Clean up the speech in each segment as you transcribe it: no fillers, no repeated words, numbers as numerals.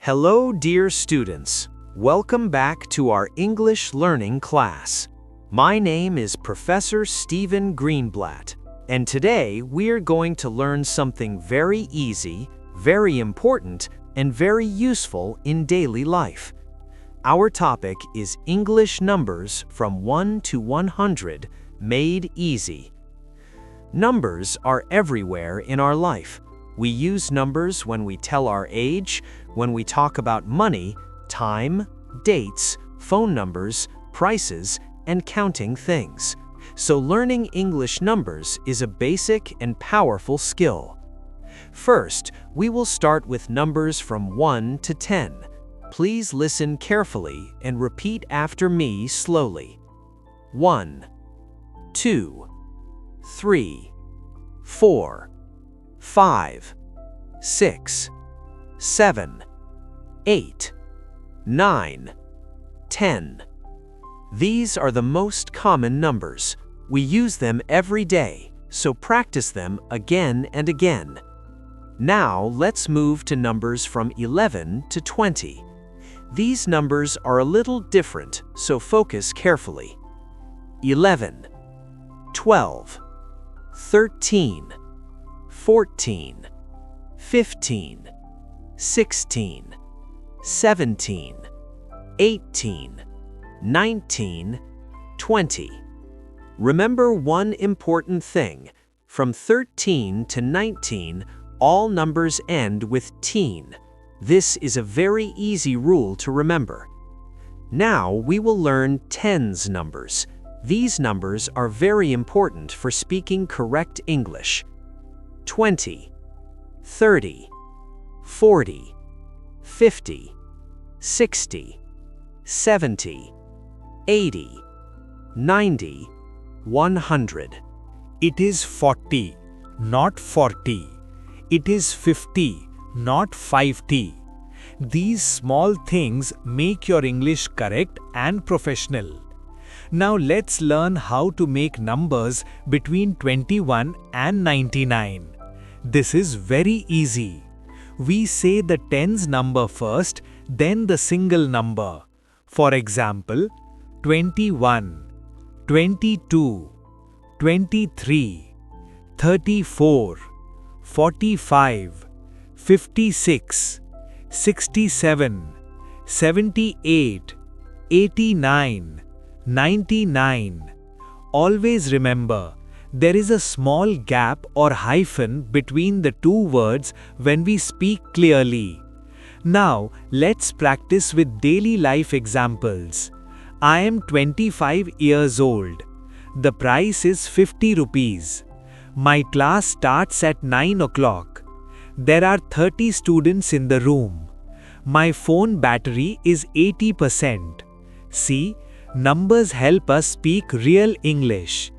Hello, dear students. Welcome back to our English learning class. My name is Professor Stephen Greenblatt, and today we're going to learn something very easy, very important, and very useful in daily life. Our topic is English numbers from 1 to 100 made easy. Numbers are everywhere in our life. We use numbers when we tell our age, when we talk about money, time, dates, phone numbers, prices, and counting things. So learning English numbers is a basic and powerful skill. First, we will start with numbers from 1 to 10. Please listen carefully and repeat after me slowly. 1, 2, 3, 4, 5, 6, 7, 8, 9, 10. These are the most common numbers. We use them every day, so practice them again and again. Now let's move to numbers from 11 to 20. These numbers are a little different, so focus carefully. 11, 12, 13, 14, 15, 16, 17, 18, 19, 20. Remember one important thing. From 13 to 19, all numbers end with teen. This is a very easy rule to remember. Now we will learn tens numbers. These numbers are very important for speaking correct English. 20, 30, 40, 50, 60, 70, 80, 90, 100. It is 40, not 40. It is 50, not 50. These small things make your English correct and professional. Now let's learn how to make numbers between 21 and 99. This is very easy. We say the tens number first, then the single number. For example, 21, 22, 23, 34, 45, 56, 67, 78, 89, 99. Always remember, there is a small gap or hyphen between the two words when we speak clearly. Now, let's practice with daily life examples. I am 25 years old. The price is 50 rupees. My class starts at 9 o'clock. There are 30 students in the room. My phone battery is 80%. See, numbers help us speak real English.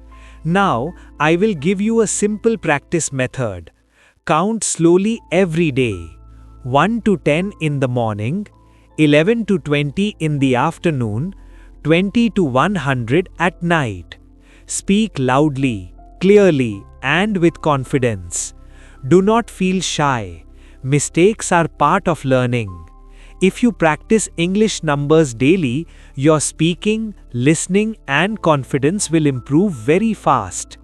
Now, I will give you a simple practice method. Count slowly every day. 1 to 10 in the morning, 11 to 20 in the afternoon, 20 to 100 at night. Speak loudly, clearly, and with confidence. Do not feel shy. Mistakes are part of learning. If you practice English numbers daily, your speaking, listening, and confidence will improve very fast.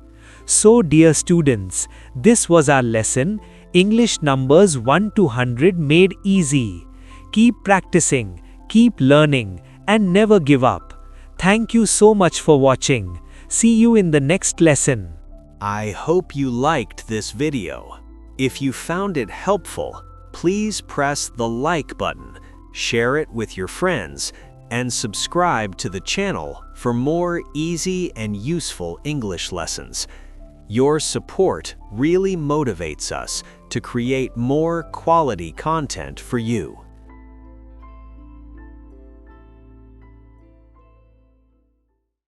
So, dear students, this was our lesson, English numbers 1 to 100 made easy. Keep practicing, keep learning, and never give up. Thank you so much for watching. See you in the next lesson. I hope you liked this video. If you found it helpful, please press the like button, share it with your friends, and subscribe to the channel for more easy and useful English lessons. Your support really motivates us to create more quality content for you.